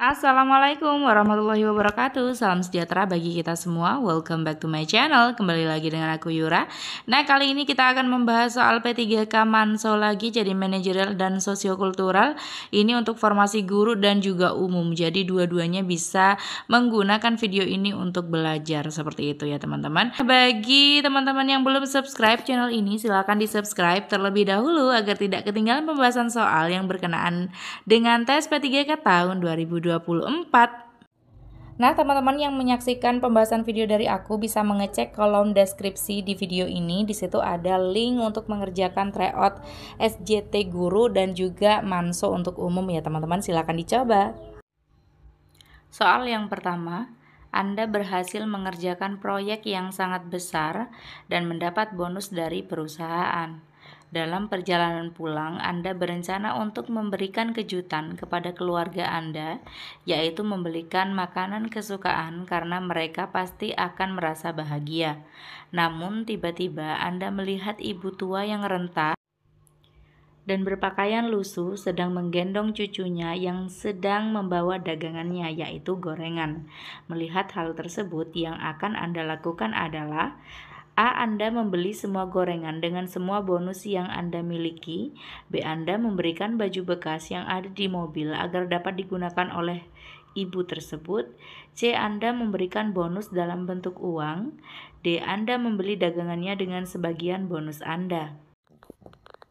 Assalamualaikum warahmatullahi wabarakatuh. Salam sejahtera bagi kita semua. Welcome back to my channel. Kembali lagi dengan aku Yura. Nah, kali ini kita akan membahas soal P3K Manso lagi, jadi manajerial dan sosiokultural. Ini untuk formasi guru dan juga umum. Jadi dua-duanya bisa menggunakan video ini untuk belajar seperti itu ya teman-teman. Bagi teman-teman yang belum subscribe channel ini, silahkan di subscribe terlebih dahulu agar tidak ketinggalan pembahasan soal yang berkenaan dengan tes P3K tahun 2024. Nah, teman-teman yang menyaksikan pembahasan video dari aku bisa mengecek kolom deskripsi di video ini. Di situ ada link untuk mengerjakan tryout SJT guru dan juga Manso untuk umum ya teman-teman. Silahkan dicoba. Soal yang pertama, Anda berhasil mengerjakan proyek yang sangat besar dan mendapat bonus dari perusahaan. Dalam perjalanan pulang, Anda berencana untuk memberikan kejutan kepada keluarga Anda, yaitu membelikan makanan kesukaan karena mereka pasti akan merasa bahagia. Namun, tiba-tiba Anda melihat ibu tua yang renta dan berpakaian lusuh sedang menggendong cucunya yang sedang membawa dagangannya, yaitu gorengan. Melihat hal tersebut, yang akan Anda lakukan adalah A. Anda membeli semua gorengan dengan semua bonus yang Anda miliki. B. Anda memberikan baju bekas yang ada di mobil agar dapat digunakan oleh ibu tersebut. C. Anda memberikan bonus dalam bentuk uang. D. Anda membeli dagangannya dengan sebagian bonus Anda.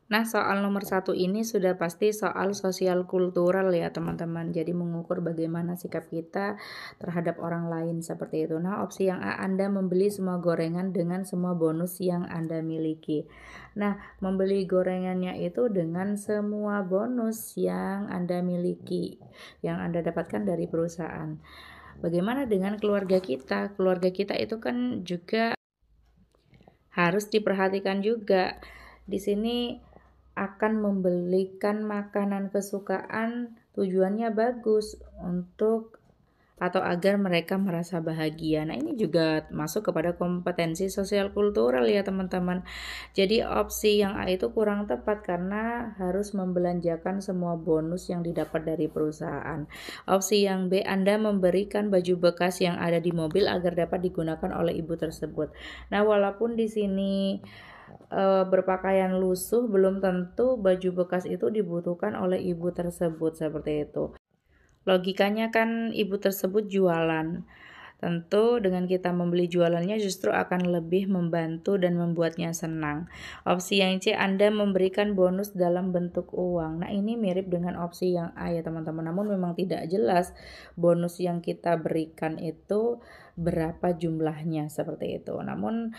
Nah, soal nomor 1 ini sudah pasti soal sosial kultural ya teman-teman. Jadi mengukur bagaimana sikap kita terhadap orang lain seperti itu. Nah, opsi yang A, Anda membeli semua gorengan dengan semua bonus yang Anda miliki. Nah, membeli gorengannya itu dengan semua bonus yang Anda miliki, yang Anda dapatkan dari perusahaan. Bagaimana dengan keluarga kita? Keluarga kita itu kan juga harus diperhatikan juga. Di sini akan membelikan makanan kesukaan, tujuannya bagus untuk atau agar mereka merasa bahagia. Nah, ini juga masuk kepada kompetensi sosial kultural ya teman-teman. Jadi opsi yang A itu kurang tepat karena harus membelanjakan semua bonus yang didapat dari perusahaan. Opsi yang B, Anda memberikan baju bekas yang ada di mobil agar dapat digunakan oleh ibu tersebut. Nah, walaupun di sini berpakaian lusuh, belum tentu baju bekas itu dibutuhkan oleh ibu tersebut seperti itu. Logikanya kan ibu tersebut jualan. Tentu dengan kita membeli jualannya justru akan lebih membantu dan membuatnya senang. Opsi yang C, Anda memberikan bonus dalam bentuk uang. Nah, ini mirip dengan opsi yang A ya teman-teman. Namun memang tidak jelas bonus yang kita berikan itu berapa jumlahnya seperti itu. Namun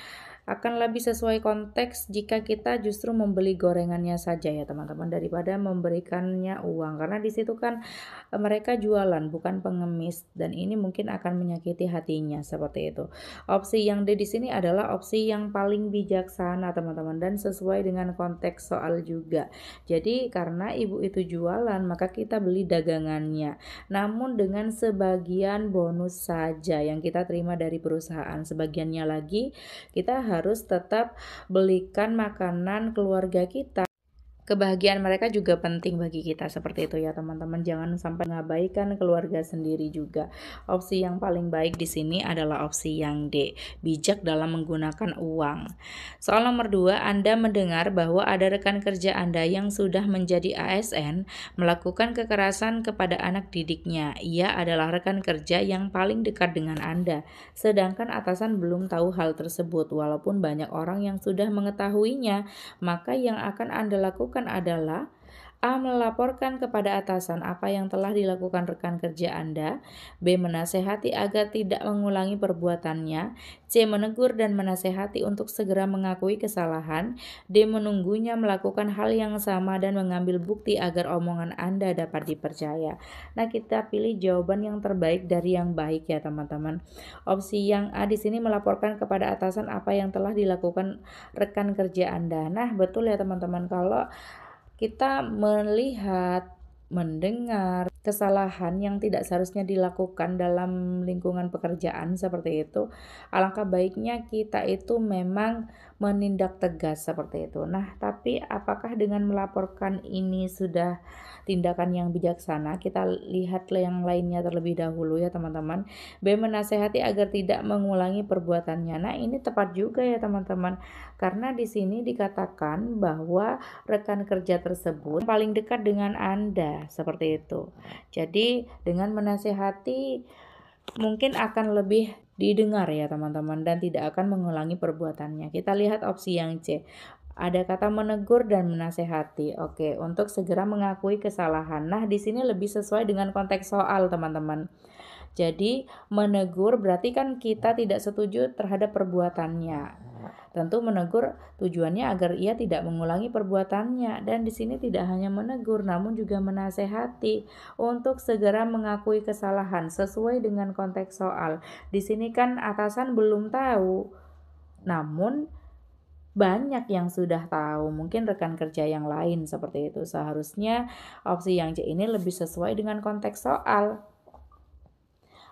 akan lebih sesuai konteks jika kita justru membeli gorengannya saja ya teman-teman daripada memberikannya uang, karena di situ kan mereka jualan bukan pengemis dan ini mungkin akan menyakiti hatinya seperti itu. Opsi yang D di sini adalah opsi yang paling bijaksana teman-teman dan sesuai dengan konteks soal juga. Jadi karena ibu itu jualan maka kita beli dagangannya, namun dengan sebagian bonus saja yang kita terima dari perusahaan. Sebagiannya lagi kita harus tetap belikan makanan keluarga kita. Kebahagiaan mereka juga penting bagi kita seperti itu ya teman-teman. Jangan sampai mengabaikan keluarga sendiri juga. Opsi yang paling baik di sini adalah opsi yang D, bijak dalam menggunakan uang. Soal nomor 2, Anda mendengar bahwa ada rekan kerja Anda yang sudah menjadi ASN melakukan kekerasan kepada anak didiknya. Ia adalah rekan kerja yang paling dekat dengan Anda, sedangkan atasan belum tahu hal tersebut. Walaupun banyak orang yang sudah mengetahuinya, maka yang akan Anda lakukan adalah A. Melaporkan kepada atasan apa yang telah dilakukan rekan kerja Anda. B. Menasehati agar tidak mengulangi perbuatannya. C. Menegur dan menasehati untuk segera mengakui kesalahan. D. Menunggunya melakukan hal yang sama dan mengambil bukti agar omongan Anda dapat dipercaya. Nah, kita pilih jawaban yang terbaik dari yang baik ya teman-teman. Opsi yang A di sini, melaporkan kepada atasan apa yang telah dilakukan rekan kerja Anda. Nah, betul ya teman-teman, kalau kita melihat, mendengar kesalahan yang tidak seharusnya dilakukan dalam lingkungan pekerjaan seperti itu, alangkah baiknya kita itu memang menindak tegas seperti itu. Nah, tapi apakah dengan melaporkan ini sudah tindakan yang bijaksana? Kita lihat yang lainnya terlebih dahulu ya teman-teman. B. Menasehati agar tidak mengulangi perbuatannya. Nah, ini tepat juga ya teman-teman. Karena di sini dikatakan bahwa rekan kerja tersebut paling dekat dengan Anda, seperti itu. Jadi, dengan menasehati mungkin akan lebih didengar ya teman-teman dan tidak akan mengulangi perbuatannya. Kita lihat opsi yang C. Ada kata menegur dan menasehati. Oke, untuk segera mengakui kesalahan. Nah, di sini lebih sesuai dengan konteks soal, teman-teman. Jadi, menegur berarti kan kita tidak setuju terhadap perbuatannya. Tentu menegur tujuannya agar ia tidak mengulangi perbuatannya, dan di sini tidak hanya menegur namun juga menasehati untuk segera mengakui kesalahan sesuai dengan konteks soal. Di sini kan atasan belum tahu, namun banyak yang sudah tahu, mungkin rekan kerja yang lain seperti itu. Seharusnya opsi yang C ini lebih sesuai dengan konteks soal.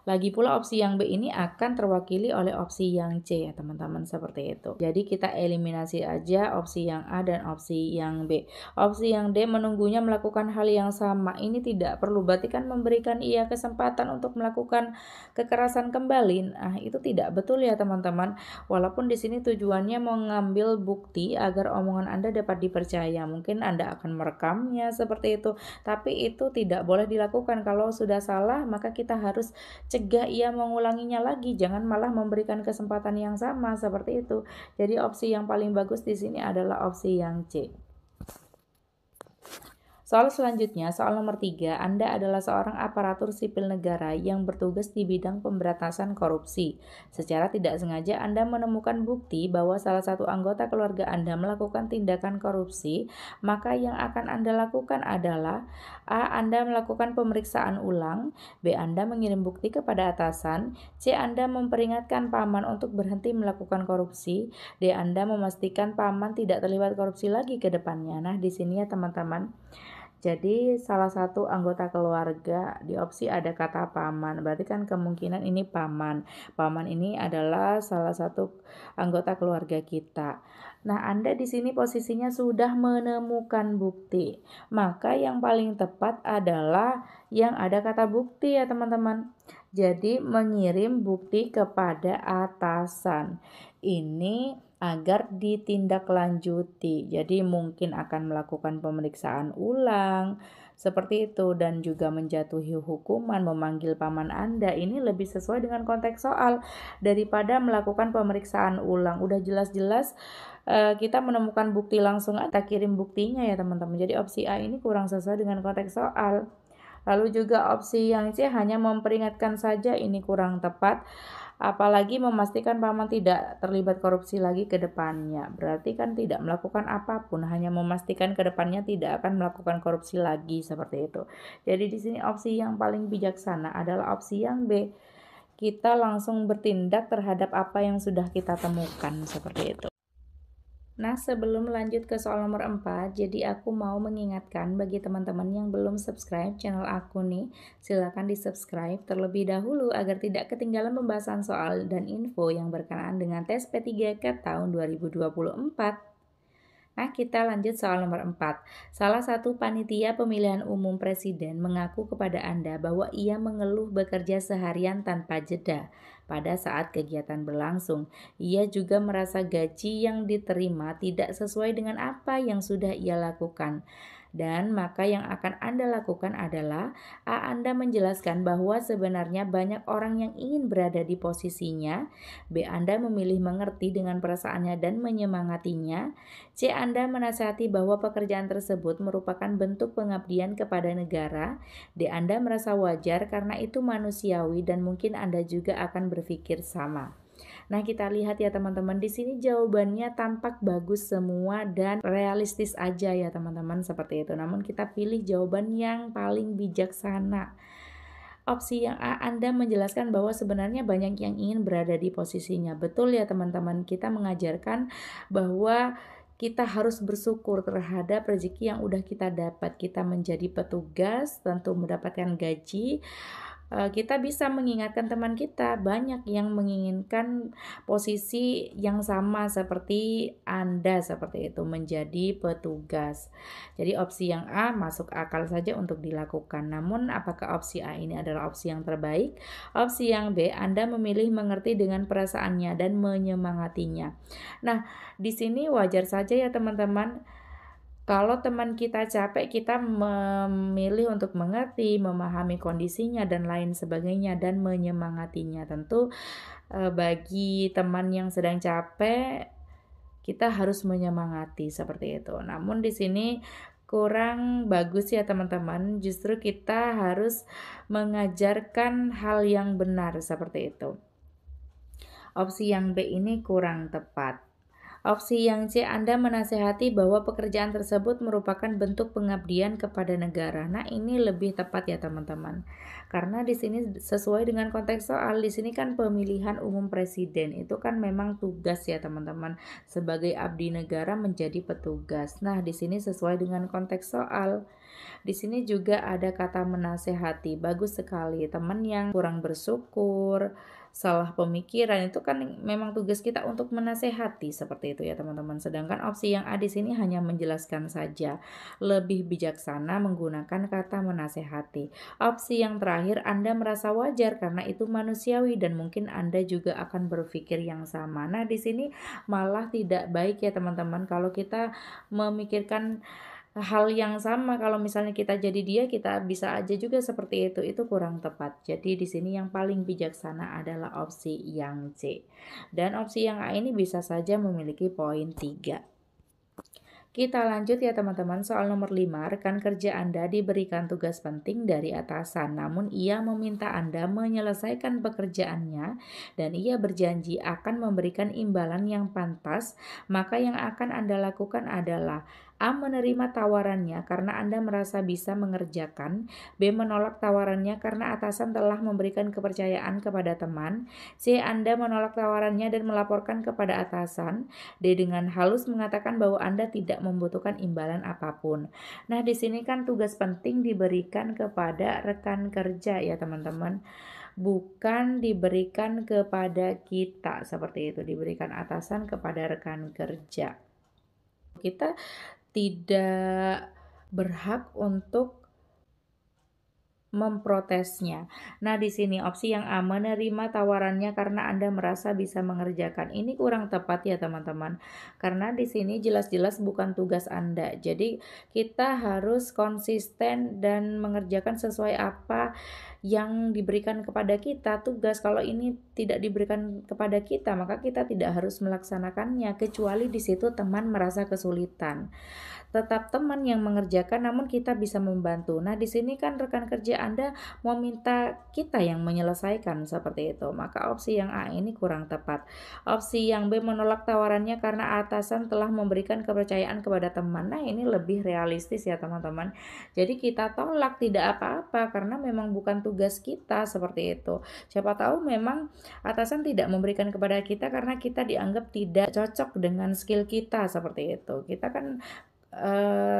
Lagi pula opsi yang B ini akan terwakili oleh opsi yang C ya teman-teman, seperti itu. Jadi kita eliminasi aja opsi yang A dan opsi yang B. Opsi yang D menunggunya melakukan hal yang sama. Ini tidak perlu, berarti kan memberikan ia kesempatan untuk melakukan kekerasan kembali. Nah, itu tidak betul ya teman-teman. Walaupun di sini tujuannya mengambil bukti agar omongan Anda dapat dipercaya. Mungkin Anda akan merekamnya seperti itu. Tapi itu tidak boleh dilakukan. Kalau sudah salah, maka kita harus cegah ia mengulanginya lagi, jangan malah memberikan kesempatan yang sama seperti itu. Jadi opsi yang paling bagus di sini adalah opsi yang C. Soal selanjutnya, soal nomor 3, Anda adalah seorang aparatur sipil negara yang bertugas di bidang pemberantasan korupsi. Secara tidak sengaja Anda menemukan bukti bahwa salah satu anggota keluarga Anda melakukan tindakan korupsi, maka yang akan Anda lakukan adalah A. Anda melakukan pemeriksaan ulang, B. Anda mengirim bukti kepada atasan, C. Anda memperingatkan paman untuk berhenti melakukan korupsi, D. Anda memastikan paman tidak terlibat korupsi lagi ke depannya. Nah, di sini ya teman-teman. Jadi salah satu anggota keluarga di opsi ada kata paman, berarti kan kemungkinan ini paman. Paman ini adalah salah satu anggota keluarga kita. Nah, Anda di sini posisinya sudah menemukan bukti. Maka yang paling tepat adalah yang ada kata bukti ya teman-teman. Jadi mengirim bukti kepada atasan. Ini agar ditindaklanjuti. Jadi mungkin akan melakukan pemeriksaan ulang seperti itu dan juga menjatuhi hukuman, memanggil paman Anda. Ini lebih sesuai dengan konteks soal daripada melakukan pemeriksaan ulang. Udah jelas-jelas kita menemukan bukti langsung kita kirim buktinya ya teman-teman. Jadi opsi A ini kurang sesuai dengan konteks soal. Lalu juga opsi yang C hanya memperingatkan saja, ini kurang tepat. Apalagi memastikan paman tidak terlibat korupsi lagi ke depannya. Berarti kan tidak melakukan apapun, hanya memastikan ke depannya tidak akan melakukan korupsi lagi seperti itu. Jadi di sini opsi yang paling bijaksana adalah opsi yang B. Kita langsung bertindak terhadap apa yang sudah kita temukan seperti itu. Nah, sebelum lanjut ke soal nomor 4, jadi aku mau mengingatkan bagi teman-teman yang belum subscribe channel aku nih, silakan di-subscribe terlebih dahulu agar tidak ketinggalan pembahasan soal dan info yang berkenaan dengan tes P3K tahun 2024. Nah, kita lanjut soal nomor 4. Salah satu panitia pemilihan umum presiden mengaku kepada Anda bahwa ia mengeluh bekerja seharian tanpa jeda pada saat kegiatan berlangsung. Ia juga merasa gaji yang diterima tidak sesuai dengan apa yang sudah ia lakukan. Dan maka yang akan Anda lakukan adalah A. Anda menjelaskan bahwa sebenarnya banyak orang yang ingin berada di posisinya. B. Anda memilih mengerti dengan perasaannya dan menyemangatinya. C. Anda menasihati bahwa pekerjaan tersebut merupakan bentuk pengabdian kepada negara. D. Anda merasa wajar karena itu manusiawi dan mungkin Anda juga akan berpikir sama. Nah, kita lihat ya teman-teman, di sini jawabannya tampak bagus semua dan realistis aja ya teman-teman, seperti itu. Namun kita pilih jawaban yang paling bijaksana. Opsi yang A, Anda menjelaskan bahwa sebenarnya banyak yang ingin berada di posisinya. Betul ya teman-teman, kita mengajarkan bahwa kita harus bersyukur terhadap rezeki yang udah kita dapat. Kita menjadi petugas, tentu mendapatkan gaji. kita bisa mengingatkan teman kita. Banyak yang menginginkan posisi yang sama seperti Anda, seperti itu, menjadi petugas. Jadi opsi yang A masuk akal saja untuk dilakukan. Namun apakah opsi A ini adalah opsi yang terbaik? Opsi yang B, Anda memilih mengerti dengan perasaannya dan menyemangatinya. Nah, di sini wajar saja ya teman-teman. Kalau teman kita capek, kita memilih untuk mengerti, memahami kondisinya dan lain sebagainya dan menyemangatinya. Tentu bagi teman yang sedang capek, kita harus menyemangati seperti itu. Namun di sini kurang bagus ya teman-teman. Justru kita harus mengajarkan hal yang benar seperti itu. Opsi yang B ini kurang tepat. Opsi yang C, Anda menasehati bahwa pekerjaan tersebut merupakan bentuk pengabdian kepada negara. Nah, ini lebih tepat ya teman-teman. Karena di sini sesuai dengan konteks soal, di sini kan pemilihan umum presiden itu kan memang tugas ya teman-teman. Sebagai abdi negara menjadi petugas. Nah, di sini sesuai dengan konteks soal. Di sini juga ada kata menasehati. Bagus sekali. Teman yang kurang bersyukur, salah pemikiran, itu kan memang tugas kita untuk menasehati seperti itu ya teman-teman. Sedangkan opsi yang A di sini hanya menjelaskan saja. Lebih bijaksana menggunakan kata menasehati. Opsi yang terakhir, Anda merasa wajar karena itu manusiawi dan mungkin Anda juga akan berpikir yang sama. Nah, di sini malah tidak baik ya teman-teman kalau kita memikirkan hal yang sama. Kalau misalnya kita jadi dia, kita bisa aja juga seperti itu kurang tepat. Jadi di sini yang paling bijaksana adalah opsi yang C. Dan opsi yang A ini bisa saja memiliki poin 3. Kita lanjut ya teman-teman, soal nomor 5, rekan kerja Anda diberikan tugas penting dari atasan, namun ia meminta Anda menyelesaikan pekerjaannya dan ia berjanji akan memberikan imbalan yang pantas, maka yang akan Anda lakukan adalah A. Menerima tawarannya karena Anda merasa bisa mengerjakan. B. Menolak tawarannya karena atasan telah memberikan kepercayaan kepada teman. C. Anda menolak tawarannya dan melaporkan kepada atasan. D. Dengan halus mengatakan bahwa Anda tidak membutuhkan imbalan apapun. Nah, di sini kan tugas penting diberikan kepada rekan kerja ya teman-teman. Bukan diberikan kepada kita seperti itu, diberikan atasan kepada rekan kerja. Kita tidak berhak untuk memprotesnya. Nah, di sini opsi yang A, menerima tawarannya karena Anda merasa bisa mengerjakan. Ini kurang tepat ya, teman-teman. Karena di sini jelas-jelas bukan tugas Anda. Jadi, kita harus konsisten dan mengerjakan sesuai apa yang diberikan kepada kita tugas. Kalau ini tidak diberikan kepada kita, maka kita tidak harus melaksanakannya kecuali di situ teman merasa kesulitan. Tetap teman yang mengerjakan, namun kita bisa membantu. Nah, di sini kan rekan kerja Anda mau minta kita yang menyelesaikan seperti itu. Maka opsi yang A ini kurang tepat. Opsi yang B, menolak tawarannya karena atasan telah memberikan kepercayaan kepada teman. Nah, ini lebih realistis ya teman-teman. Jadi kita tolak tidak apa-apa karena memang bukan tugas kita seperti itu. Siapa tahu memang atasan tidak memberikan kepada kita karena kita dianggap tidak cocok dengan skill kita seperti itu. Kita kan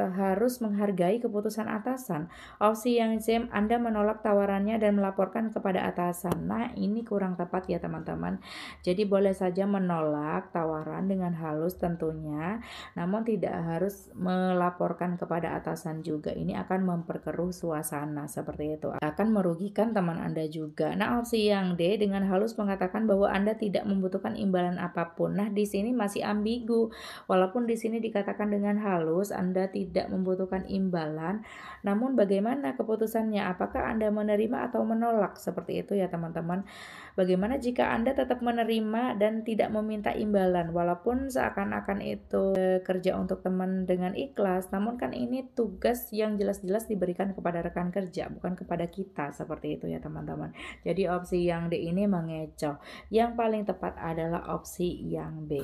harus menghargai keputusan atasan. Opsi yang C, Anda menolak tawarannya dan melaporkan kepada atasan. Nah, ini kurang tepat ya teman-teman. Jadi boleh saja menolak tawaran dengan halus tentunya, namun tidak harus melaporkan kepada atasan juga. Ini akan memperkeruh suasana seperti itu. Akan merugikan teman Anda juga. Nah, opsi yang D, dengan halus mengatakan bahwa Anda tidak membutuhkan imbalan apapun. Nah, di sini masih ambigu. Walaupun di sini dikatakan dengan halus Anda tidak membutuhkan imbalan, namun bagaimana keputusannya? Apakah Anda menerima atau menolak? Seperti itu ya teman-teman. Bagaimana jika Anda tetap menerima dan tidak meminta imbalan, walaupun seakan-akan itu kerja untuk teman dengan ikhlas, namun kan ini tugas yang jelas-jelas diberikan kepada rekan kerja, bukan kepada kita. Seperti itu ya teman-teman. Jadi opsi yang D ini mengecoh. Yang paling tepat adalah opsi yang B.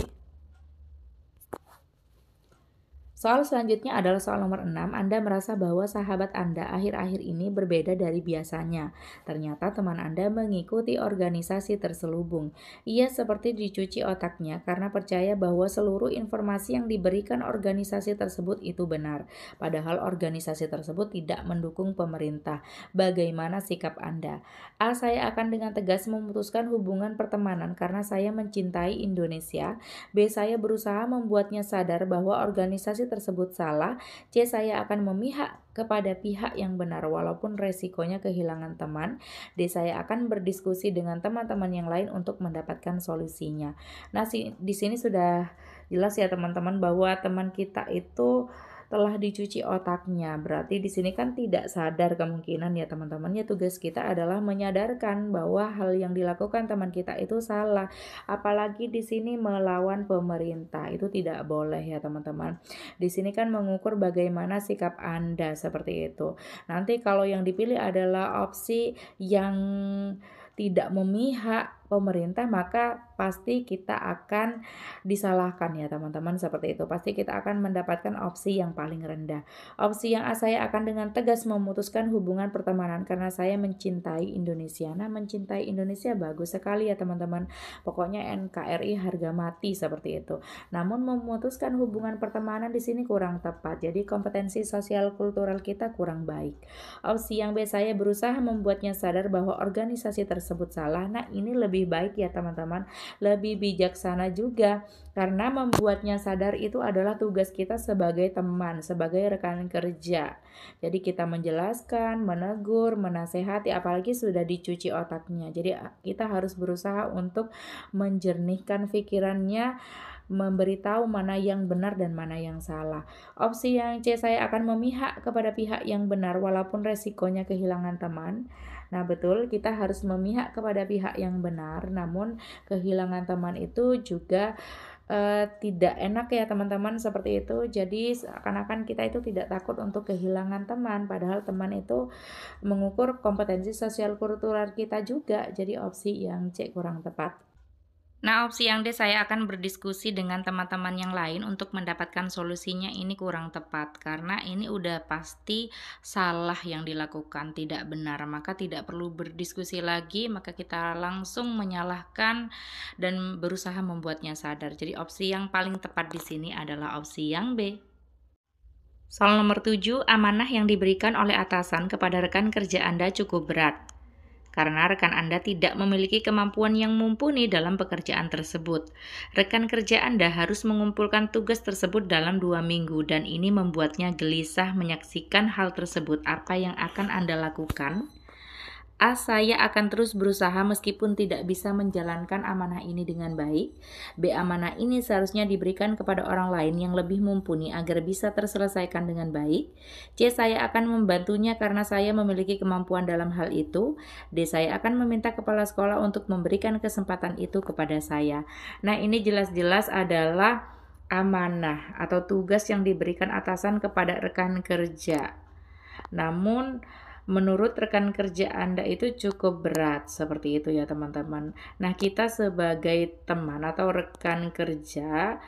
Soal selanjutnya adalah soal nomor 6. Anda merasa bahwa sahabat Anda akhir-akhir ini berbeda dari biasanya. Ternyata teman Anda mengikuti organisasi terselubung. Ia seperti dicuci otaknya karena percaya bahwa seluruh informasi yang diberikan organisasi tersebut itu benar. Padahal organisasi tersebut tidak mendukung pemerintah. Bagaimana sikap Anda? A. Saya akan dengan tegas memutuskan hubungan pertemanan karena saya mencintai Indonesia. B. Saya berusaha membuatnya sadar bahwa organisasi tersebut salah. C. Saya akan memihak kepada pihak yang benar walaupun resikonya kehilangan teman. D. Saya akan berdiskusi dengan teman-teman yang lain untuk mendapatkan solusinya. Nah, di sini sudah jelas ya teman-teman bahwa teman kita itu telah dicuci otaknya. Berarti di sini kan tidak sadar kemungkinan ya teman-teman. Ya, tugas kita adalah menyadarkan bahwa hal yang dilakukan teman kita itu salah. Apalagi di sini melawan pemerintah. Itu tidak boleh ya teman-teman. Di sini kan mengukur bagaimana sikap Anda seperti itu. Nanti kalau yang dipilih adalah opsi yang tidak memihak pemerintah, maka pasti kita akan disalahkan ya teman-teman, seperti itu. Pasti kita akan mendapatkan opsi yang paling rendah. Opsi yang A, saya akan dengan tegas memutuskan hubungan pertemanan karena saya mencintai Indonesia. Nah, mencintai Indonesia bagus sekali ya teman-teman. Pokoknya NKRI harga mati seperti itu. Namun memutuskan hubungan pertemanan di sini kurang tepat. Jadi kompetensi sosial kultural kita kurang baik. Opsi yang B, saya berusaha membuatnya sadar bahwa organisasi tersebut salah. Nah, ini lebih baik ya teman-teman, lebih bijaksana juga karena membuatnya sadar itu adalah tugas kita sebagai teman, sebagai rekan kerja. Jadi kita menjelaskan, menegur, menasehati, apalagi sudah dicuci otaknya. Jadi kita harus berusaha untuk menjernihkan pikirannya, memberitahu mana yang benar dan mana yang salah. Opsi yang C, saya akan memihak kepada pihak yang benar walaupun resikonya kehilangan teman. Nah, betul, kita harus memihak kepada pihak yang benar, namun kehilangan teman itu juga tidak enak ya teman-teman, seperti itu. Jadi seakan-akan kita itu tidak takut untuk kehilangan teman, padahal teman itu mengukur kompetensi sosial kultural kita juga. Jadi opsi yang C kurang tepat. Nah, opsi yang D, saya akan berdiskusi dengan teman-teman yang lain untuk mendapatkan solusinya, ini kurang tepat karena ini udah pasti salah yang dilakukan, tidak benar, maka tidak perlu berdiskusi lagi, maka kita langsung menyalahkan dan berusaha membuatnya sadar. Jadi opsi yang paling tepat di sini adalah opsi yang B. Soal nomor 7, amanah yang diberikan oleh atasan kepada rekan kerja Anda cukup berat karena rekan Anda tidak memiliki kemampuan yang mumpuni dalam pekerjaan tersebut. Rekan kerja Anda harus mengumpulkan tugas tersebut dalam 2 minggu dan ini membuatnya gelisah menyaksikan hal tersebut. Apa yang akan Anda lakukan? A, saya akan terus berusaha meskipun tidak bisa menjalankan amanah ini dengan baik. B, amanah ini seharusnya diberikan kepada orang lain yang lebih mumpuni agar bisa terselesaikan dengan baik. C, saya akan membantunya karena saya memiliki kemampuan dalam hal itu. D, saya akan meminta kepala sekolah untuk memberikan kesempatan itu kepada saya. Nah, ini jelas-jelas adalah amanah atau tugas yang diberikan atasan kepada rekan kerja. Namun menurut rekan kerja Anda itu cukup berat, seperti itu ya teman-teman. Nah, kita sebagai teman atau rekan kerja,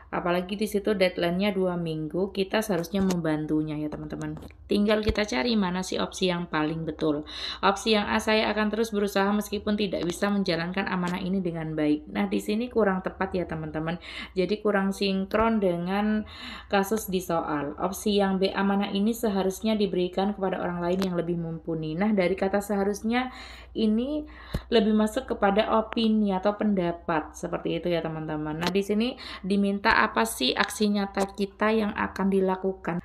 apalagi di situ deadline-nya 2 minggu, kita seharusnya membantunya ya teman-teman. Tinggal kita cari mana sih opsi yang paling betul. Opsi yang A, saya akan terus berusaha meskipun tidak bisa menjalankan amanah ini dengan baik. Nah, di sini kurang tepat ya teman-teman. Jadi kurang sinkron dengan kasus di soal. Opsi yang B, amanah ini seharusnya diberikan kepada orang lain yang lebih mumpuni. Nah, dari kata seharusnya ini lebih masuk kepada opini atau pendapat, seperti itu ya teman-teman. Nah, di sini diminta apa sih aksi nyata kita yang akan dilakukan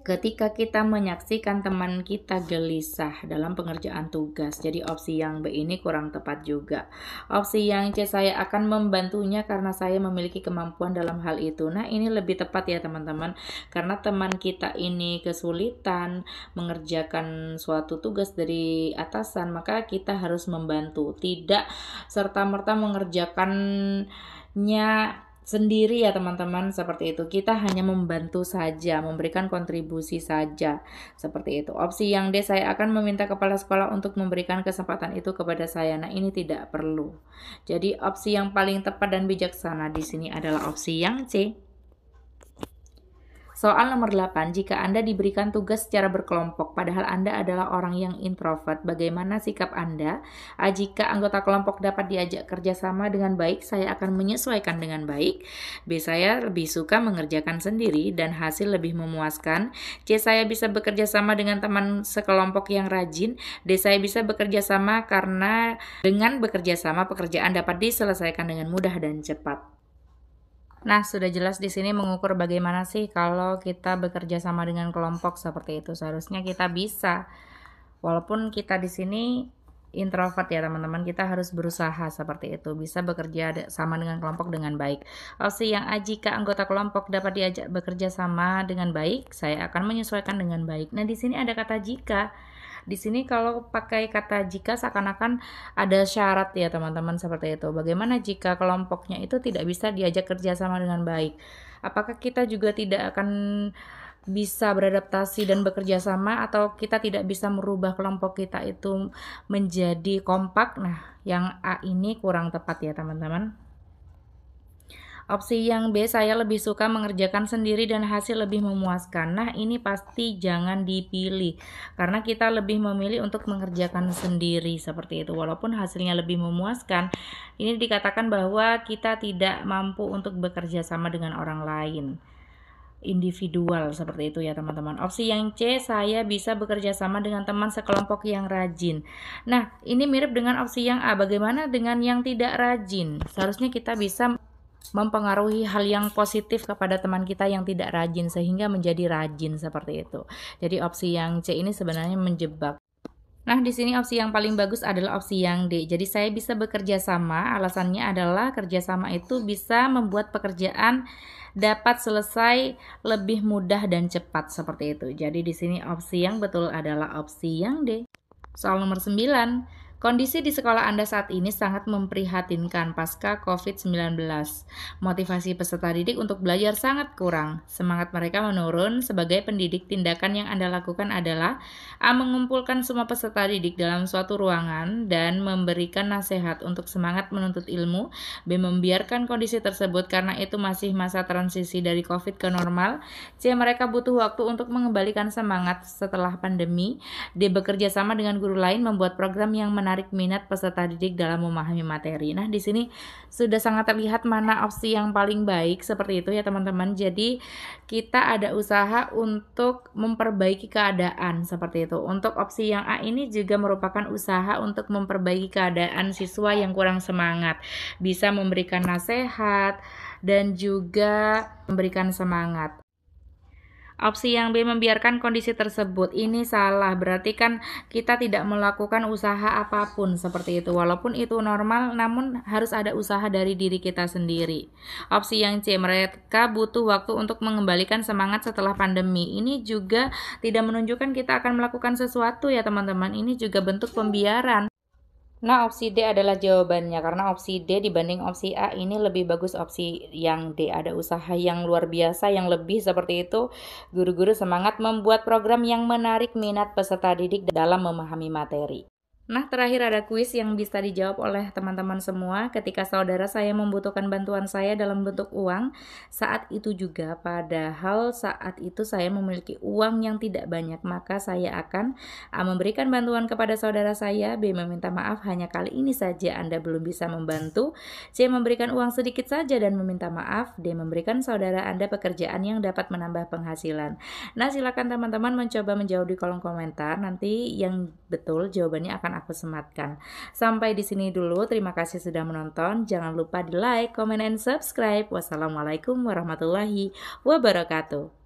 ketika kita menyaksikan teman kita gelisah dalam pengerjaan tugas. Jadi opsi yang B ini kurang tepat juga. Opsi yang C, saya akan membantunya karena saya memiliki kemampuan dalam hal itu. Nah, ini lebih tepat ya teman-teman, karena teman kita ini kesulitan mengerjakan suatu tugas dari atasan, maka kita harus membantu, tidak serta-merta mengerjakannya sendiri ya teman-teman, seperti itu. Kita hanya membantu saja, memberikan kontribusi saja, seperti itu. Opsi yang D, saya akan meminta kepala sekolah untuk memberikan kesempatan itu kepada saya. Nah, ini tidak perlu. Jadi opsi yang paling tepat dan bijaksana di sini adalah opsi yang C. Soal nomor 8, jika Anda diberikan tugas secara berkelompok, padahal Anda adalah orang yang introvert, bagaimana sikap Anda? Jika anggota kelompok dapat diajak kerjasama dengan baik, saya akan menyesuaikan dengan baik. B, saya lebih suka mengerjakan sendiri dan hasil lebih memuaskan. C, saya bisa bekerja sama dengan teman sekelompok yang rajin. D, saya bisa bekerja sama karena dengan bekerja sama pekerjaan dapat diselesaikan dengan mudah dan cepat. Nah, sudah jelas di sini mengukur bagaimana sih kalau kita bekerja sama dengan kelompok seperti itu. Seharusnya kita bisa. Walaupun kita di sini introvert ya teman-teman, kita harus berusaha seperti itu, bisa bekerja sama dengan kelompok dengan baik. Opsi yang A, jika anggota kelompok dapat diajak bekerja sama dengan baik, saya akan menyesuaikan dengan baik. Nah, di sini ada kata jika. Di sini kalau pakai kata jika seakan-akan ada syarat ya teman-teman seperti itu. Bagaimana jika kelompoknya itu tidak bisa diajak kerjasama dengan baik? Apakah kita juga tidak akan bisa beradaptasi dan bekerja sama, atau kita tidak bisa merubah kelompok kita itu menjadi kompak? Nah, yang A ini kurang tepat ya teman-teman. Opsi yang B, saya lebih suka mengerjakan sendiri dan hasil lebih memuaskan. Nah, ini pasti jangan dipilih karena kita lebih memilih untuk mengerjakan sendiri seperti itu. Walaupun hasilnya lebih memuaskan, ini dikatakan bahwa kita tidak mampu untuk bekerja sama dengan orang lain. Individual seperti itu ya teman-teman. Opsi yang C, saya bisa bekerja sama dengan teman sekelompok yang rajin. Nah, ini mirip dengan opsi yang A. Bagaimana dengan yang tidak rajin? Seharusnya kita bisa mempengaruhi hal yang positif kepada teman kita yang tidak rajin sehingga menjadi rajin seperti itu. Jadi opsi yang C ini sebenarnya menjebak. Nah, di sini opsi yang paling bagus adalah opsi yang D. Jadi saya bisa bekerja sama, alasannya adalah kerjasama itu bisa membuat pekerjaan dapat selesai lebih mudah dan cepat seperti itu. Jadi di sini opsi yang betul adalah opsi yang D. Soal nomor 9. Kondisi di sekolah Anda saat ini sangat memprihatinkan pasca COVID-19. Motivasi peserta didik untuk belajar sangat kurang. Semangat mereka menurun. Sebagai pendidik, tindakan yang Anda lakukan adalah A, mengumpulkan semua peserta didik dalam suatu ruangan dan memberikan nasihat untuk semangat menuntut ilmu. B, membiarkan kondisi tersebut karena itu masih masa transisi dari COVID ke normal. C, mereka butuh waktu untuk mengembalikan semangat setelah pandemi. D, bekerja sama dengan guru lain membuat program yang menarik minat peserta didik dalam memahami materi. Nah, di sini sudah sangat terlihat mana opsi yang paling baik seperti itu ya teman-teman. Jadi kita ada usaha untuk memperbaiki keadaan seperti itu. Untuk opsi yang A ini juga merupakan usaha untuk memperbaiki keadaan siswa yang kurang semangat. Bisa memberikan nasihat dan juga memberikan semangat. Opsi yang B, membiarkan kondisi tersebut, ini salah, berarti kan kita tidak melakukan usaha apapun seperti itu. Walaupun itu normal, namun harus ada usaha dari diri kita sendiri. Opsi yang C, mereka butuh waktu untuk mengembalikan semangat setelah pandemi. Ini juga tidak menunjukkan kita akan melakukan sesuatu ya teman-teman. Ini juga bentuk pembiaran. Nah, opsi D adalah jawabannya karena opsi D dibanding opsi A ini lebih bagus opsi yang D. Ada usaha yang luar biasa yang lebih seperti itu. Guru-guru semangat membuat program yang menarik minat peserta didik dalam memahami materi. Nah, terakhir ada kuis yang bisa dijawab oleh teman-teman semua. Ketika saudara saya membutuhkan bantuan saya dalam bentuk uang, saat itu juga padahal saat itu saya memiliki uang yang tidak banyak, maka saya akan A, memberikan bantuan kepada saudara saya. B, meminta maaf hanya kali ini saja Anda belum bisa membantu. C, memberikan uang sedikit saja dan meminta maaf. D, memberikan saudara Anda pekerjaan yang dapat menambah penghasilan. Nah, silakan teman-teman mencoba menjawab di kolom komentar. Nanti yang betul jawabannya akan aku sematkan. Sampai di sini dulu. Terima kasih sudah menonton. Jangan lupa di like, comment, and subscribe. Wassalamualaikum warahmatullahi wabarakatuh.